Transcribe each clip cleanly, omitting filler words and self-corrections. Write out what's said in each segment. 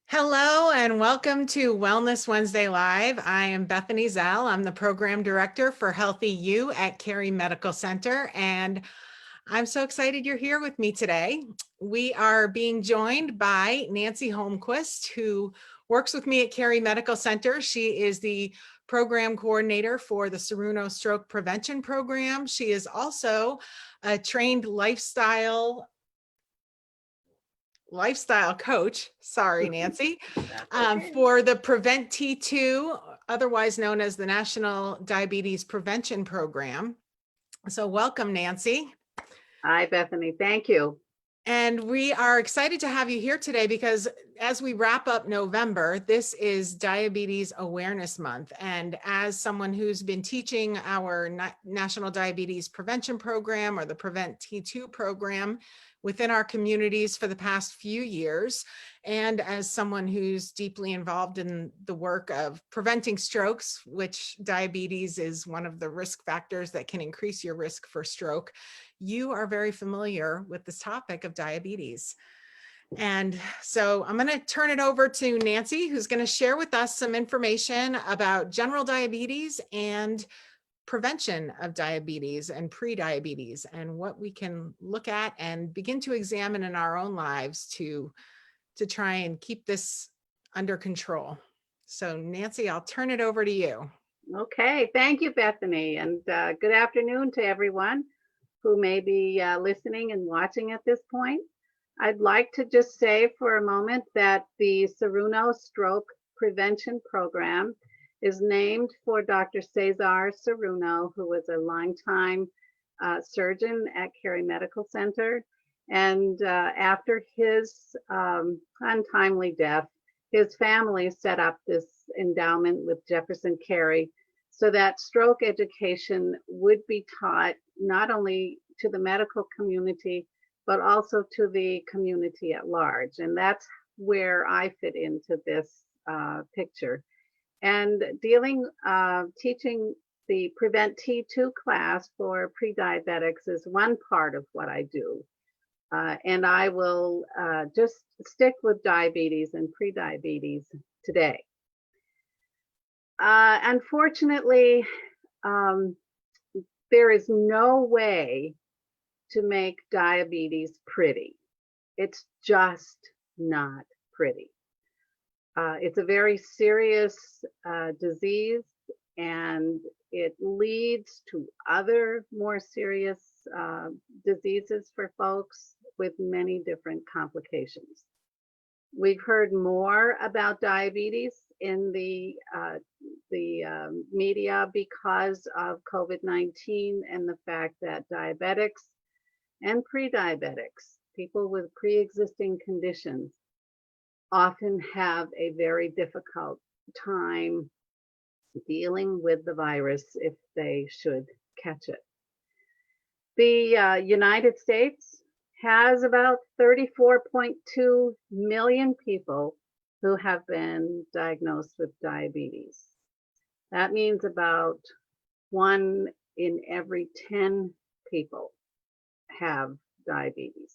Hello and welcome to Wellness Wednesday Live. I am Bethany Zell. I'm the program director for Healthy You at Cary Medical Center, and I'm so excited you're here with me today. We are being joined by Nancy Holmquist, who works with me at Cary Medical Center. She is the program coordinator for the Siruno Stroke Prevention Program. She is also a trained lifestyle coach, sorry, Nancy, Okay. for the Prevent T2, otherwise known as the National Diabetes Prevention Program. So welcome, Nancy. Hi, Bethany. Thank you. And we are excited to have you here today because as we wrap up November, this is Diabetes Awareness Month. And as someone who's been teaching our National Diabetes Prevention Program or the Prevent T2 program within our communities for the past few years, and as someone who's deeply involved in the work of preventing strokes, which diabetes is one of the risk factors that can increase your risk for stroke, you are very familiar with this topic of diabetes. And so I'm going to turn it over to Nancy, who's going to share with us some information about general diabetes and prevention of diabetes and pre-diabetes and what we can look at and begin to examine in our own lives to try and keep this under control. So Nancy, I'll turn it over to you. Okay. Thank you, Bethany. And good afternoon to everyone who may be listening and watching at this point. I'd like to just say for a moment that the Siruno Stroke Prevention Program is named for Dr. Cesar Siruno, who was a longtime surgeon at Cary Medical Center. And after his untimely death, his family set up this endowment with Jefferson Cary so that stroke education would be taught not only to the medical community, but also to the community at large. And that's where I fit into this picture. And teaching the Prevent T2 class for pre-diabetics is one part of what I do. And I will just stick with diabetes and pre-diabetes today. Unfortunately, there is no way to make diabetes pretty. It's just not pretty. It's a very serious disease, and it leads to other more serious diseases for folks with many different complications. We've heard more about diabetes in the media because of COVID-19 and the fact that diabetics and pre-diabetics, people with pre-existing conditions, often have a very difficult time dealing with the virus if they should catch it. The United States has about 34.2 million people who have been diagnosed with diabetes. That means about 1 in every 10 people have diabetes.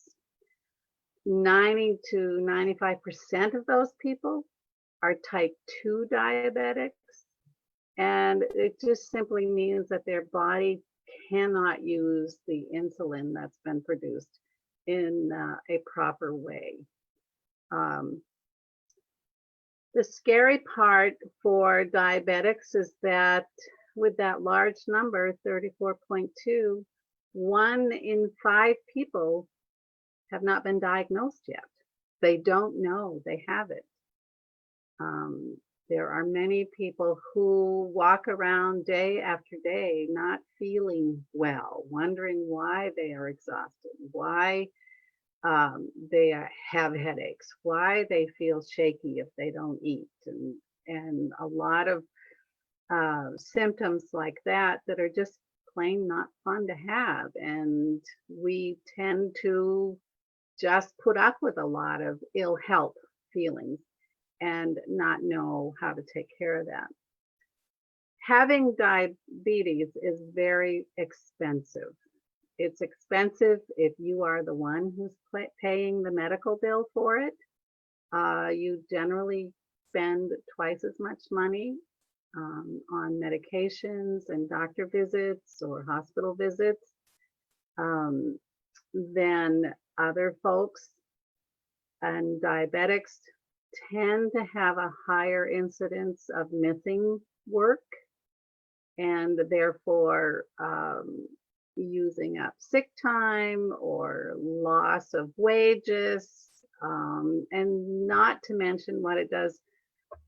90 to 95% of those people are type 2 diabetics, and it just simply means that their body cannot use the insulin that's been produced in a proper way. The scary part for diabetics is that with that large number, 34.2, 1 in 5 people have not been diagnosed yet. They don't know they have it. There are many people who walk around day after day not feeling well, wondering why they are exhausted, why they have headaches, why they feel shaky if they don't eat, and a lot of symptoms like that that are just plain not fun to have. And we tend to just put up with a lot of ill health feelings and not know how to take care of that. Having diabetes is very expensive. It's expensive if you are the one who's paying the medical bill for it. you generally spend twice as much money on medications and doctor visits or hospital visits um, than other folks. And diabetics tend to have a higher incidence of missing work and therefore using up sick time or loss of wages, and not to mention what it does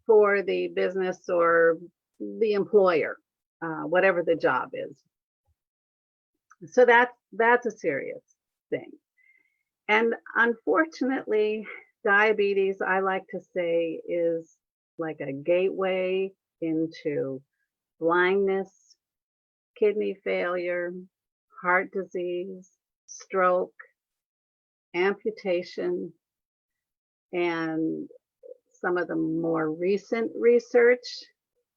for the business or the employer, whatever the job is. So that's a serious thing. And unfortunately, diabetes, I like to say, is like a gateway into blindness, kidney failure, heart disease, stroke, amputation, and some of the more recent research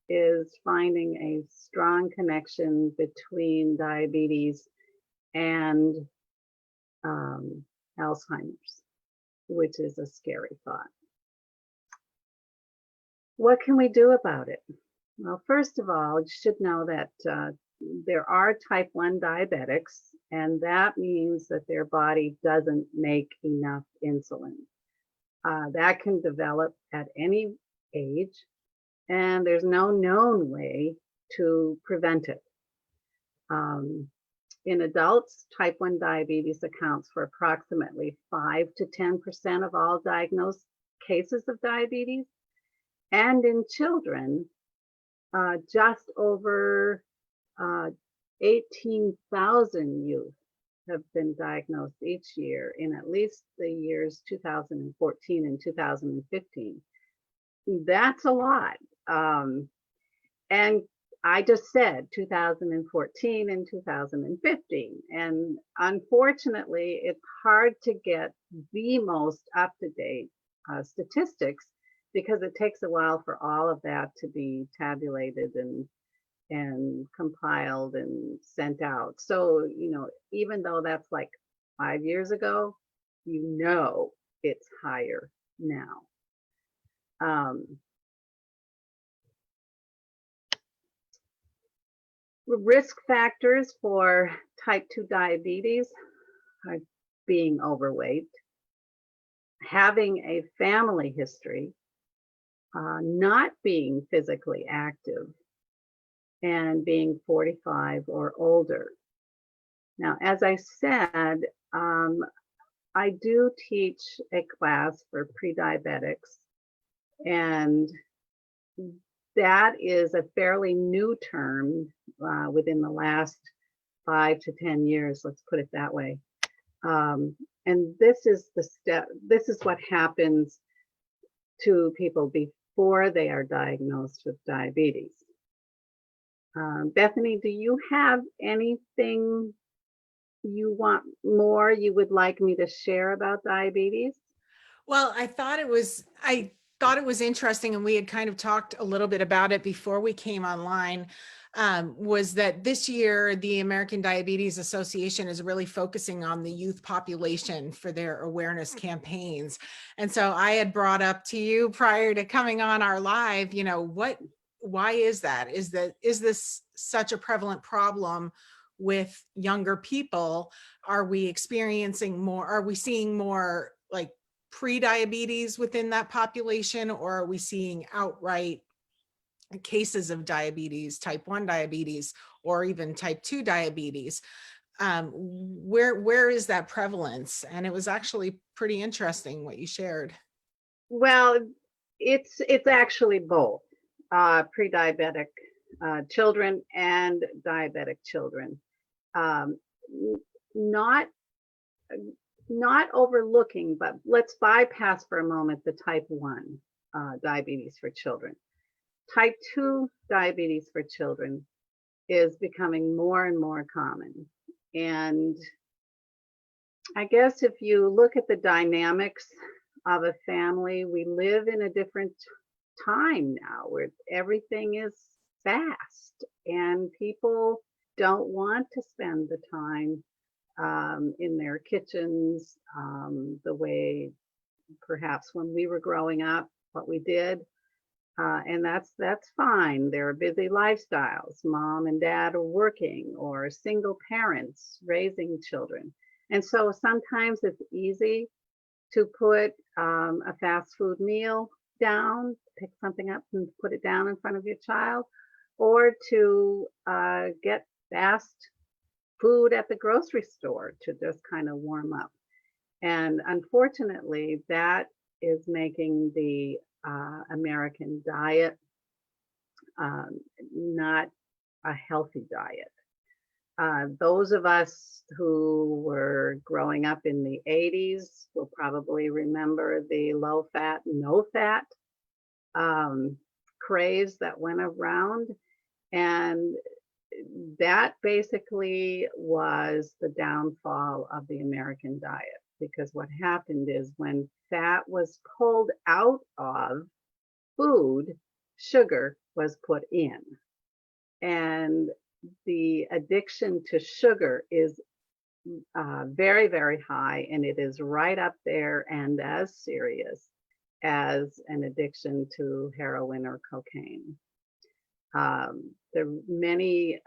is finding a strong connection between diabetes and Alzheimer's, which is a scary thought. What can we do about it? Well, first of all, you should know that there are type 1 diabetics, and that means that their body doesn't make enough insulin. That can develop at any age, and there's no known way to prevent it. In adults, type 1 diabetes accounts for approximately 5 to 10% of all diagnosed cases of diabetes. And in children, just over 18,000 youth have been diagnosed each year in at least the years 2014 and 2015. That's a lot. And I just said 2014 and 2015. And unfortunately, it's hard to get the most up-to-date statistics because it takes a while for all of that to be tabulated and compiled and sent out. So, even though that's like 5 years ago, it's higher now. Risk factors for type 2 diabetes are being overweight, having a family history, not being physically active, and being 45 or older. Now, as I said, I do teach a class for pre-diabetics, and that is a fairly new term within the last 5 to 10 years, let's put it that way. And this is what happens to people before they are diagnosed with diabetes. Bethany, do you have anything you would like me to share about diabetes? Well, I thought it was interesting, and we had kind of talked a little bit about it before we came online, was that this year the American Diabetes Association is really focusing on the youth population for their awareness campaigns. And so I had brought up to you prior to coming on our live, why is that? Is this such a prevalent problem with younger people? Are we seeing more like pre-diabetes within that population, or are we seeing outright cases of diabetes, type 1 diabetes, or even type 2 diabetes? Where is that prevalence? And it was actually pretty interesting what you shared. Well, it's actually both pre-diabetic children and diabetic children. Not overlooking, but let's bypass for a moment the type 1 diabetes for children. Type 2 diabetes for children is becoming more and more common. And I guess if you look at the dynamics of a family, we live in a different time now where everything is fast and people don't want to spend the time in their kitchens the way perhaps when we were growing up, what we did. And that's fine. There are busy lifestyles. Mom and dad are working, or single parents raising children. And so sometimes it's easy to put a fast food meal down, pick something up and put it down in front of your child, or to get fast food at the grocery store to just kind of warm up. And unfortunately, that is making the American diet not a healthy diet. Those of us who were growing up in the 80s will probably remember the low fat, no fat craze that went around. And that basically was the downfall of the American diet, because what happened is when fat was pulled out of food, sugar was put in. And the addiction to sugar is very, very high, and it is right up there and as serious as an addiction to heroin or cocaine. There many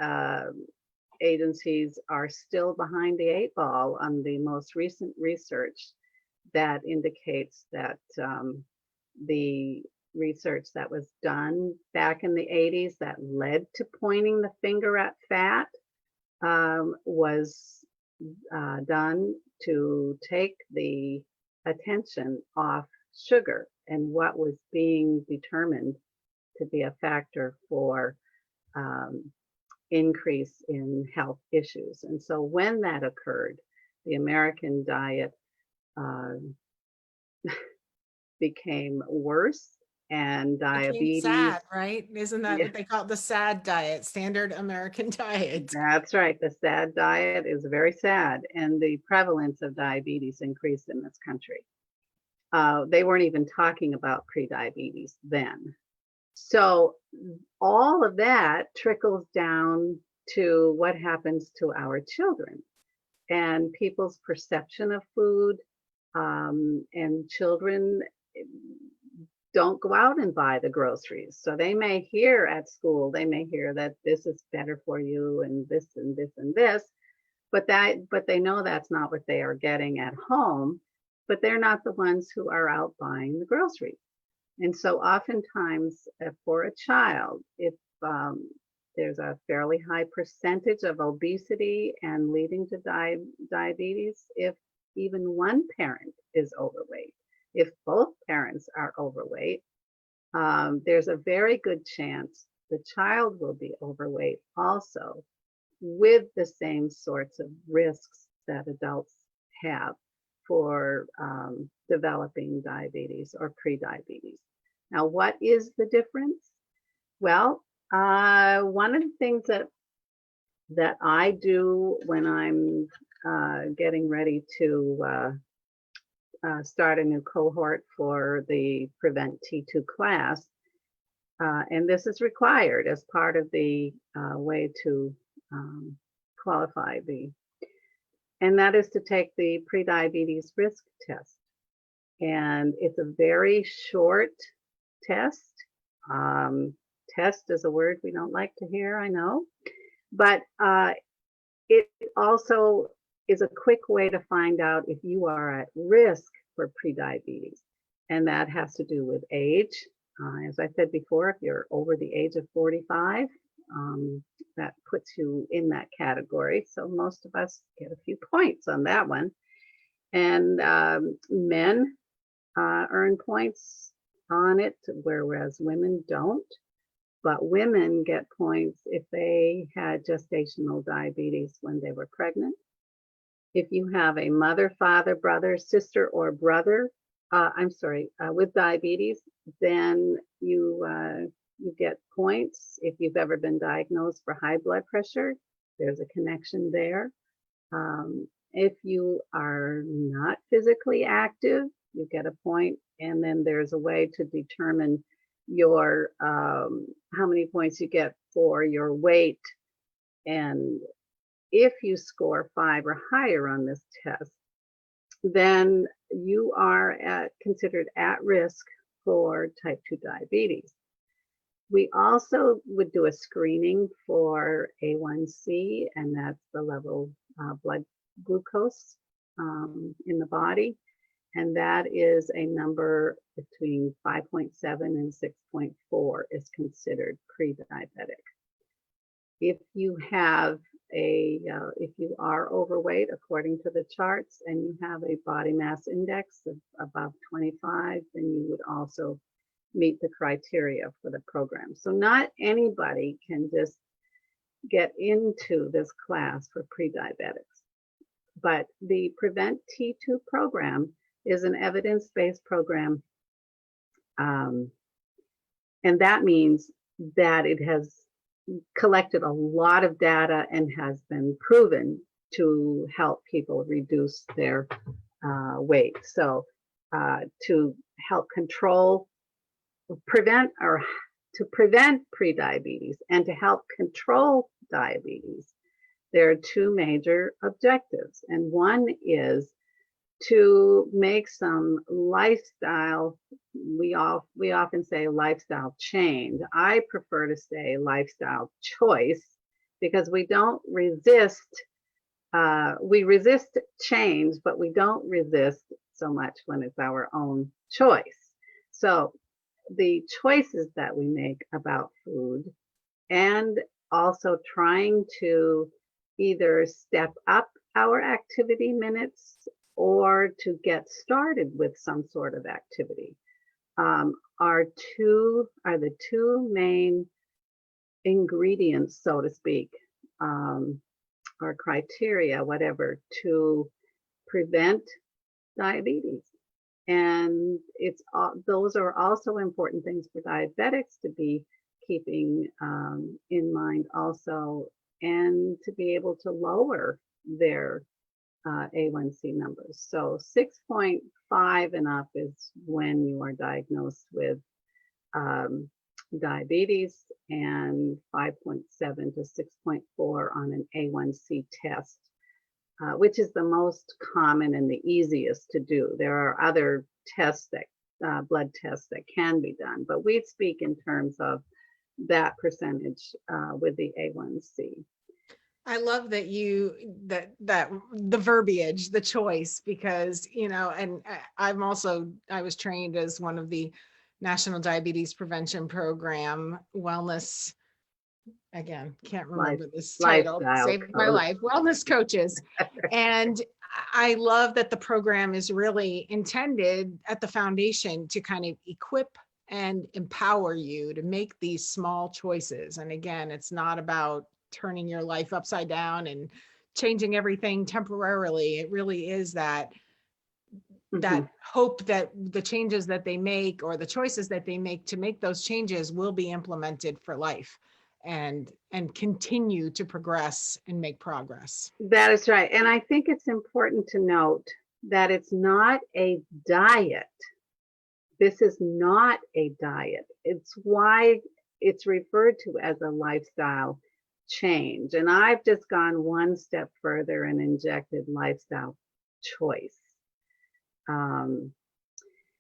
agencies are still behind the 8 ball on the most recent research that indicates that the research that was done back in the 80s that led to pointing the finger at fat was done to take the attention off sugar and what was being determined to be a factor for increase in health issues. And so when that occurred, the American diet became worse, and diabetes. Sad, right? Isn't that Yeah, what they call it? The SAD diet, standard American diet. that's right. The SAD diet is very sad, and the prevalence of diabetes increased in this country. They weren't even talking about prediabetes then. So all of that trickles down to what happens to our children and people's perception of food. And children don't go out and buy the groceries. So they may hear at school, they may hear that this is better for you and this and this and this, but they know that's not what they are getting at home, but they're not the ones who are out buying the groceries. And so oftentimes for a child, if there's a fairly high percentage of obesity and leading to diabetes, if even one parent is overweight, if both parents are overweight, there's a very good chance the child will be overweight also, with the same sorts of risks that adults have for developing diabetes or prediabetes. Now, what is the difference? Well, one of the things that I do when I'm getting ready to start a new cohort for the Prevent T2 class, and this is required as part of the way to qualify and that is to take the prediabetes risk test. And it's a very short test. Test is a word we don't like to hear, I know, but it also is a quick way to find out if you are at risk for prediabetes. And that has to do with age. As I said before, if you're over the age of 45, that puts you in that category. So most of us get a few points on that one. And men earn points on it, whereas women don't. But women get points if they had gestational diabetes when they were pregnant. If you have a mother, father, brother, sister, or brother, with diabetes, then you get points. If you've ever been diagnosed for high blood pressure, there's a connection there. If you are not physically active, you get a point. And then there's a way to determine your how many points you get for your weight. And if you score 5 or higher on this test, then you are considered at risk for type 2 diabetes. We also would do a screening for A1C, and that's the level of blood glucose in the body. And that is a number between 5.7 and 6.4 is considered pre-diabetic. If you have if you are overweight according to the charts and you have a body mass index of above 25, then you would also meet the criteria for the program. So not anybody can just get into this class for pre-diabetics. But the Prevent T2 program is an evidence-based program. And that means that it has collected a lot of data and has been proven to help people reduce their weight. So to help prevent prediabetes and to help control diabetes, there are two major objectives. And one is to make some lifestyle, we often say lifestyle change. I prefer to say lifestyle choice, because we don't resist, we resist change, but we don't resist so much when it's our own choice. So the choices that we make about food, and also trying to either step up our activity minutes or to get started with some sort of activity, are the two main ingredients, so to speak, or criteria, whatever, to prevent diabetes. And those are also important things for diabetics to be keeping in mind also, and to be able to lower their A1C numbers. So 6.5 and up is when you are diagnosed with diabetes, and 5.7 to 6.4 on an A1C test, which is the most common and the easiest to do. There are other tests that blood tests that can be done, but we speak in terms of that percentage with the A1C. I love that that the verbiage, the choice, because, and I was trained as one of the National Diabetes Prevention Program wellness, again, can't remember this title, saved my life, wellness coaches. And I love that the program is really intended at the foundation to kind of equip and empower you to make these small choices. And again, it's not about turning your life upside down and changing everything temporarily. It really is that hope that the changes that they make, or the choices that they make to make those changes, will be implemented for life and continue to progress and make progress. That is right. And I think it's important to note that it's not a diet. This is not a diet. It's why it's referred to as a lifestyle change. And I've just gone one step further and injected lifestyle choice.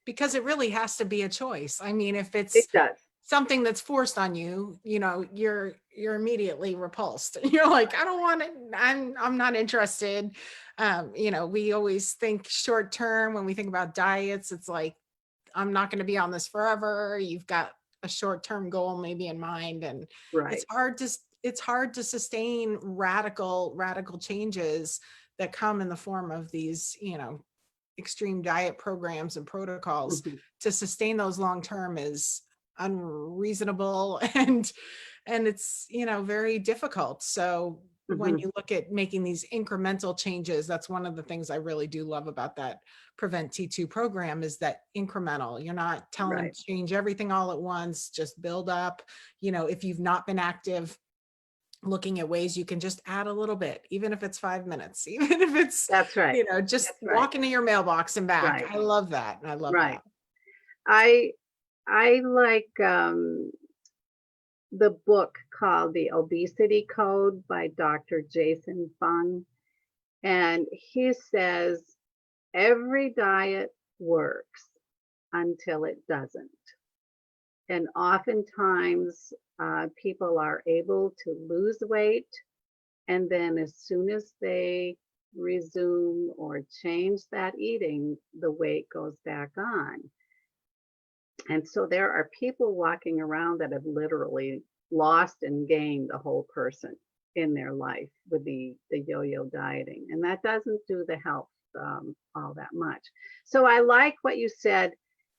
Because it really has to be a choice. I mean, if it's something that's forced on you, you're immediately repulsed. You're like, I don't want it. I'm not interested. We always think short term when we think about diets. It's like, I'm not going to be on this forever. You've got a short-term goal maybe in mind, and it's hard to sustain radical changes that come in the form of these, extreme diet programs and protocols. To sustain those long-term is unreasonable, and it's, very difficult. So when you look at making these incremental changes, that's one of the things I really do love about that Prevent T2 program, is that incremental. You're not telling them to change everything all at once, just build up. If you've not been active, looking at ways you can just add a little bit, even if it's 5 minutes, even if it's, just walk into your mailbox and back. I love that. I love that. I like the book called The Obesity Code by Dr. Jason Fung. And he says every diet works until it doesn't. And oftentimes people are able to lose weight, and then as soon as they resume or change that eating, the weight goes back on. And so there are people walking around that have literally lost and gained the whole person in their life with the yo-yo dieting. And that doesn't do the health all that much. So I like what you said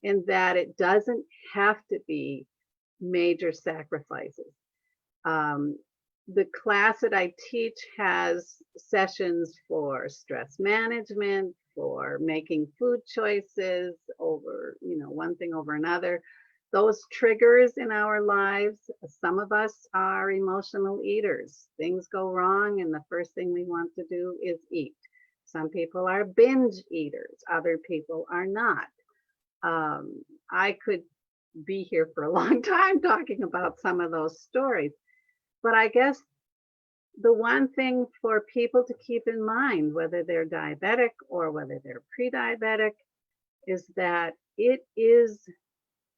in that it doesn't have to be major sacrifices. The class that I teach has sessions for stress management, for making food choices over, one thing over another. Those triggers in our lives, some of us are emotional eaters. Things go wrong and the first thing we want to do is eat. Some people are binge eaters, other people are not. I could be here for a long time talking about some of those stories. But I guess the one thing for people to keep in mind, whether they're diabetic or whether they're pre-diabetic, is that it is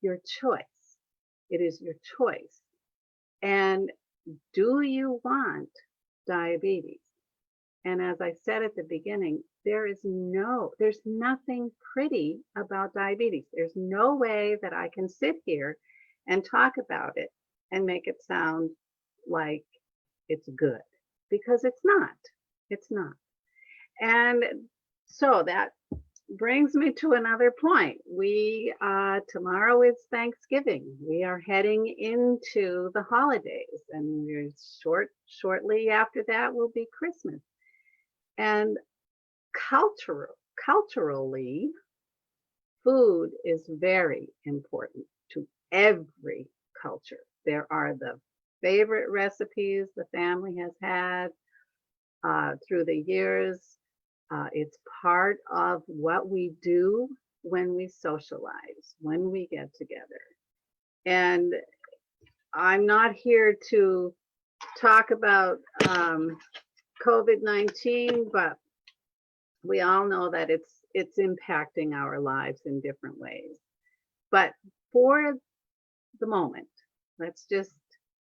your choice. It is your choice. And do you want diabetes? And as I said at the beginning, there's nothing pretty about diabetes. There's no way that I can sit here and talk about it and make it sound like it's good, because it's not. It's not. And so that brings me to another point. Tomorrow is Thanksgiving. We are heading into the holidays, and shortly after that will be Christmas. And culturally, food is very important to every culture. There are the favorite recipes the family has had through the years. It's part of what we do when we socialize, when we get together. And I'm not here to talk about COVID-19, but we all know that it's impacting our lives in different ways. But for the moment, let's just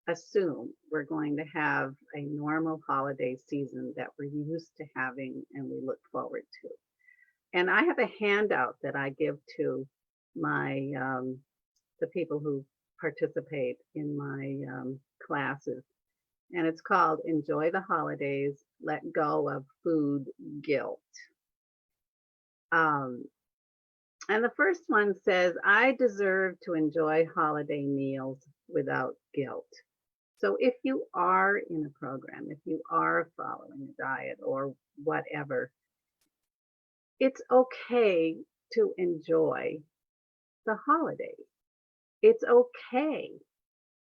assume we're going to have a normal holiday season that we're used to having and we look forward to. And I have a handout that I give to my the people who participate in my classes, and it's called Enjoy the Holidays, Let Go of Food Guilt. And the first one says, I deserve to enjoy holiday meals without guilt. So if you are in a program, if you are following a diet or whatever, it's okay to enjoy the holidays. It's okay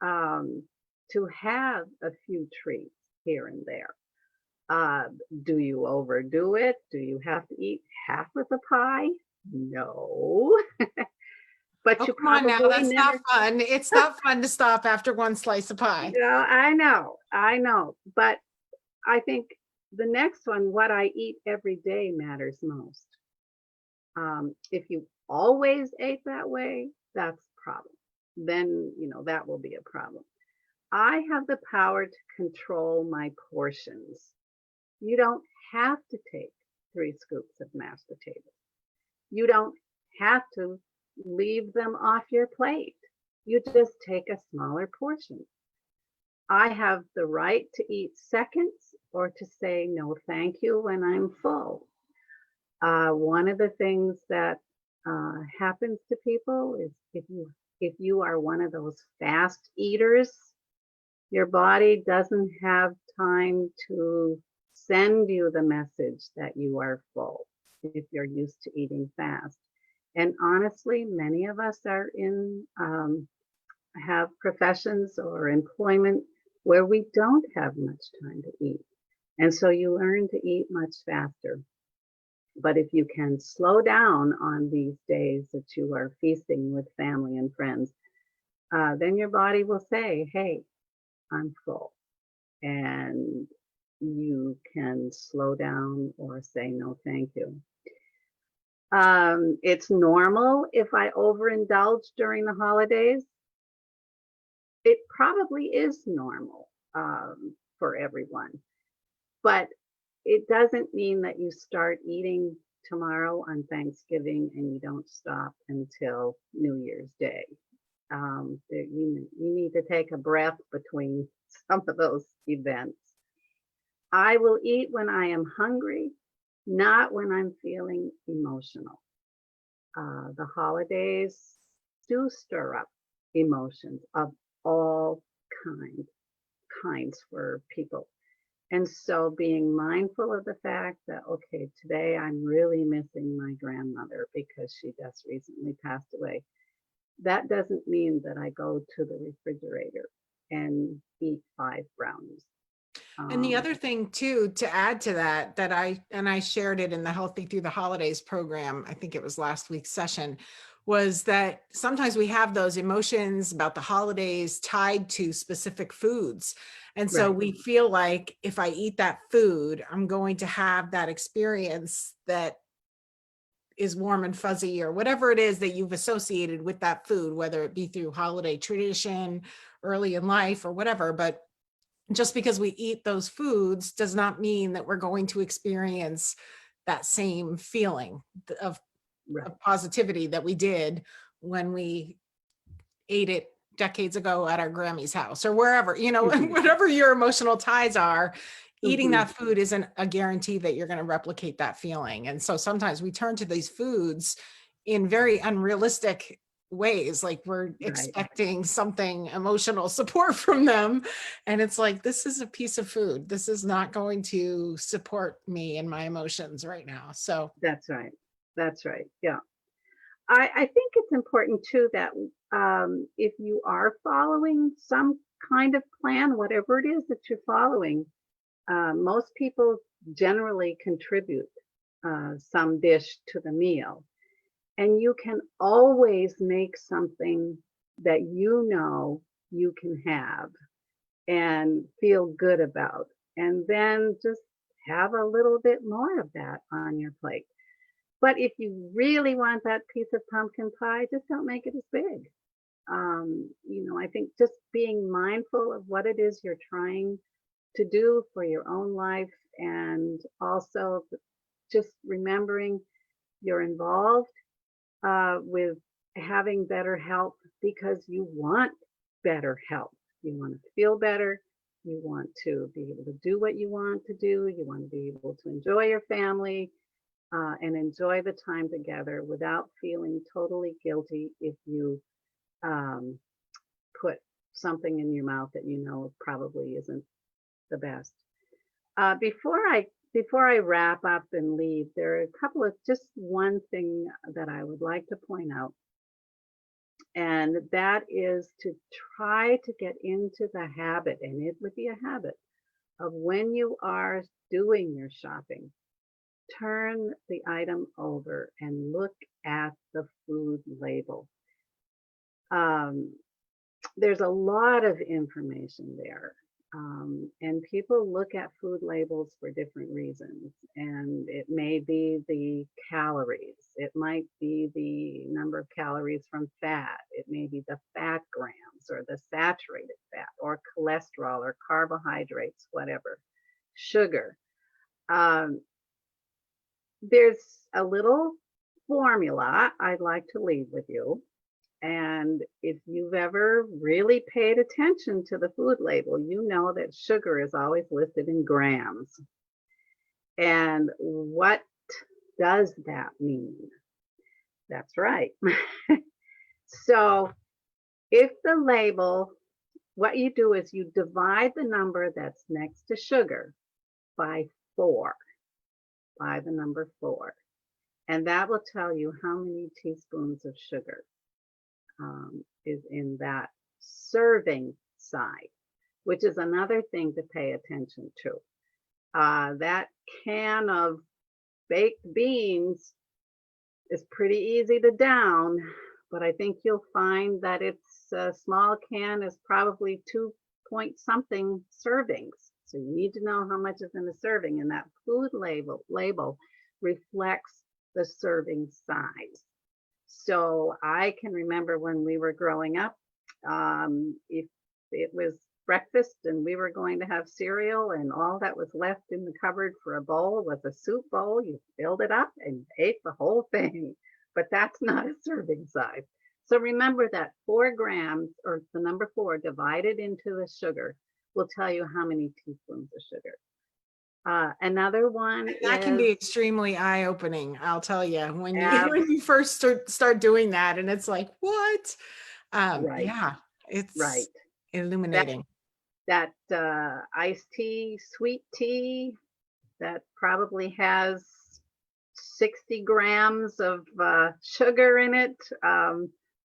to have a few treats here and there. Do you overdo it? Do you have to eat half of the pie? No. But Oh, you come on now, probably that's never. not fun. It's not fun to stop after one slice of pie. I know. But I think the next one, what I eat every day, matters most. If you always ate that way, that's a problem. Then, that will be a problem. I have the power to control my portions. You don't have to take 3 scoops of mashed potatoes. You don't have to leave them off your plate. You just take a smaller portion. I have the right to eat seconds or to say no thank you when I'm full. One of the things that happens to people is if you are one of those fast eaters, your body doesn't have time to send you the message that you are full if you're used to eating fast. And honestly, many of us are have professions or employment where we don't have much time to eat. And so you learn to eat much faster. But if you can slow down on these days that you are feasting with family and friends, then your body will say, hey, I'm full. And you can slow down or say no thank you. It's normal if I overindulge during the holidays. It probably is normal for everyone, but it doesn't mean that you start eating tomorrow on Thanksgiving and you don't stop until New Year's Day. You need to take a breath between some of those events. I will eat when I am hungry, not when I'm feeling emotional. The holidays do stir up emotions of all kinds for people. And so being mindful of the fact that, okay, today I'm really missing my grandmother because she just recently passed away. That doesn't mean that I go to the refrigerator and eat 5 brownies. And the other thing too, to add to that, I shared it in the Healthy Through the Holidays program, I think it was last week's session, was that sometimes we have those emotions about the holidays tied to specific foods. And so Right. we feel like if I eat that food, I'm going to have that experience that is warm and fuzzy, or whatever it is that you've associated with that food, whether it be through holiday tradition, early in life, or whatever. But just because we eat those foods does not mean that we're going to experience that same feeling of, Right. of positivity that we did when we ate it decades ago at our Grammy's house or wherever, whatever your emotional ties are. Eating that food isn't a guarantee that you're going to replicate that feeling. And so sometimes we turn to these foods in very unrealistic ways, like we're Right. expecting something emotional support from them. And it's like, this is a piece of food. This is not going to support me and my emotions right now. So That's right. That's right. Yeah. I think it's important too that if you are following some kind of plan, whatever it is that you're following, most people generally contribute some dish to the meal. And you can always make something that you can have and feel good about. And then just have a little bit more of that on your plate. But if you really want that piece of pumpkin pie, just don't make it as big. I think just being mindful of what it is you're trying to do for your own life, and also just remembering you're involved with having better health because you want better health. You want to feel better. You want to be able to do what you want to do. You want to be able to enjoy your family and enjoy the time together without feeling totally guilty if you put something in your mouth that probably isn't the best. Before I wrap up and leave, there are a couple of just one thing that I would like to point out, and that is to try to get into the habit, and it would be a habit, of when you are doing your shopping, turn the item over and look at the food label. There's a lot of information there. And people look at food labels for different reasons. And it may be the calories. It might be the number of calories from fat. It may be the fat grams or the saturated fat or cholesterol or carbohydrates, whatever, sugar. There's a little formula I'd like to leave with you. And if you've ever really paid attention to the food label, you know that sugar is always listed in grams. And what does that mean? That's right. So if the label, what you do is you divide the number that's next to sugar by 4, by the number 4. And that will tell you how many teaspoons of sugar is in that serving side, which is another thing to pay attention to. That can of baked beans is pretty easy to down, but I think you'll find that it's a small can is probably 2 point something servings. So you need to know how much is in a serving, and that food label reflects the serving size. So I can remember when we were growing up, if it was breakfast and we were going to have cereal and all that was left in the cupboard for a bowl was a soup bowl, you filled it up and ate the whole thing. But that's not a serving size. So remember that 4 grams, or the number 4 divided into the sugar, will tell you how many teaspoons of sugar. Another one That can be is extremely eye-opening, I'll tell you, when ab when you first start doing that, and it's like, what? right, Yeah, right. it's That illuminating. that iced tea, sweet tea, that probably has 60 grams of sugar in it.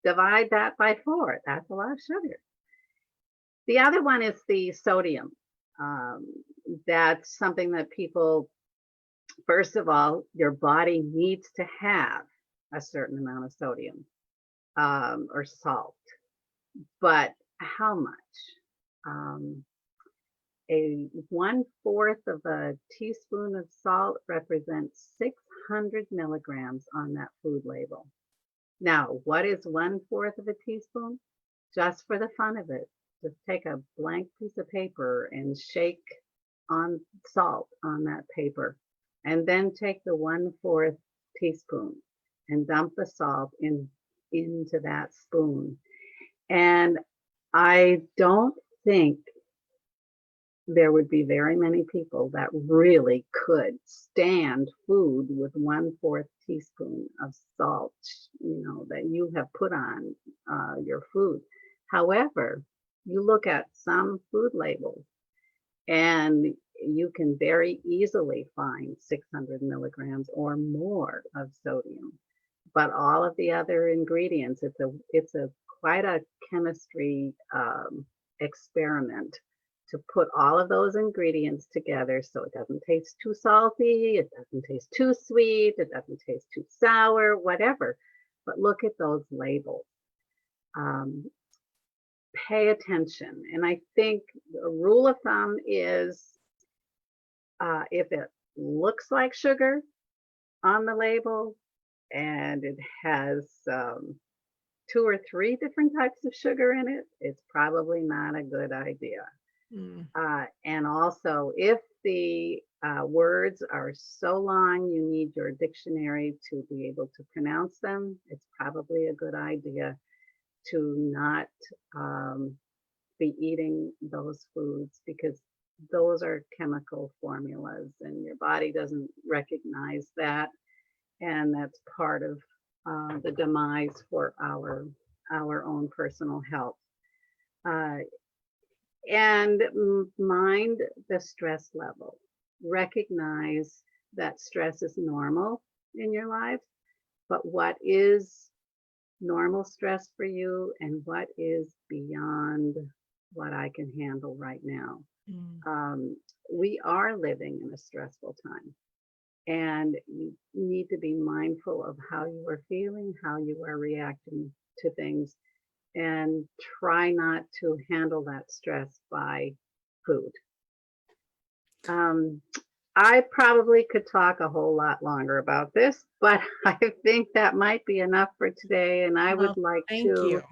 Divide that by 4. That's a lot of sugar. The other one is the sodium. Um, that's something that people, first of all, your body needs to have a certain amount of sodium or salt, but how much? A 1/4 of a teaspoon of salt represents 600 milligrams on that food label. Now, what is 1/4 of a teaspoon? Just for the fun of it, just take a blank piece of paper and shake on salt on that paper, and then take the 1/4 teaspoon and dump the salt into that spoon. And I don't think there would be very many people that really could stand food with 1/4 teaspoon of salt, that you have put on your food. However, you look at some food labels and you can very easily find 600 milligrams or more of sodium. But all of the other ingredients, it's a quite a chemistry experiment to put all of those ingredients together so it doesn't taste too salty, it doesn't taste too sweet, it doesn't taste too sour, whatever. But look at those labels. Pay attention. And I think a rule of thumb is if it looks like sugar on the label and it has 2 or 3 different types of sugar in it, it's probably not a good idea. And also, if the words are so long you need your dictionary to be able to pronounce them, it's probably a good idea to not be eating those foods, because those are chemical formulas and your body doesn't recognize that. And that's part of the demise for our own personal health. And mind the stress level. Recognize that stress is normal in your life, but what is normal stress for you and what is beyond what I can handle right now. We are living in a stressful time, and you need to be mindful of how you are feeling, how you are reacting to things, and try not to handle that stress by food. I probably could talk a whole lot longer about this, but I think that might be enough for today. And I would Well, like thank to you.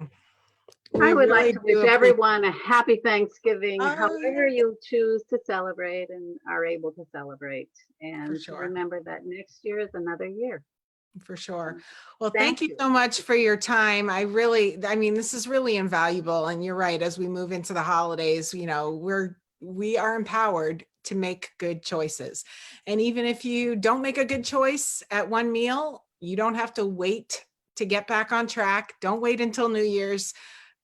We really wish do appreciate. everyone a happy Thanksgiving, however Yeah, you choose to celebrate and are able to celebrate. for And to sure. remember that next year is another year. For sure. Well, thank Thank you you. so much for your time. I mean, this is really invaluable. And you're right, as we move into the holidays, we are empowered to make good choices. And even if you don't make a good choice at one meal, you don't have to wait to get back on track. Don't wait until New Year's.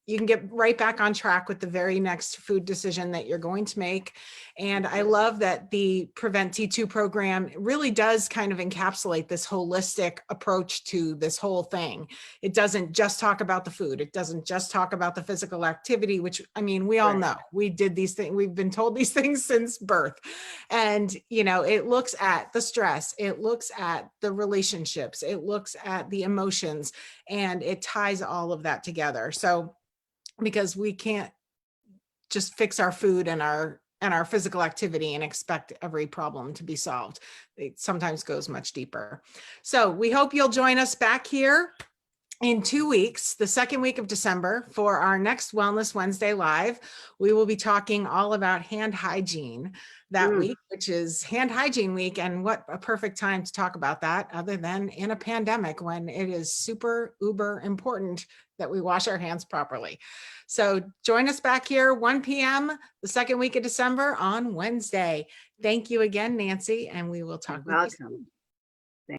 You can get right back on track with the very next food decision that you're going to make. And I love that the Prevent T2 program really does kind of encapsulate this holistic approach to this whole thing. It doesn't just talk about the food. It doesn't just talk about the physical activity, which, I mean, we all know we did these things. We've been told these things since birth. And, it looks at the stress. It looks at the relationships. It looks at the emotions, and it ties all of that together. So, because we can't just fix our food and our our physical activity and expect every problem to be solved. It sometimes goes much deeper. So we hope you'll join us back here in 2 weeks, the second week of December, for our next Wellness Wednesday Live. We will be talking all about hand hygiene that week, which is Hand Hygiene Week. And what a perfect time to talk about that, other than in a pandemic when it is super uber important that we wash our hands properly. So join us back here 1 p.m. the second week of December on Wednesday. Thank you again, Nancy, and we will talk with you soon.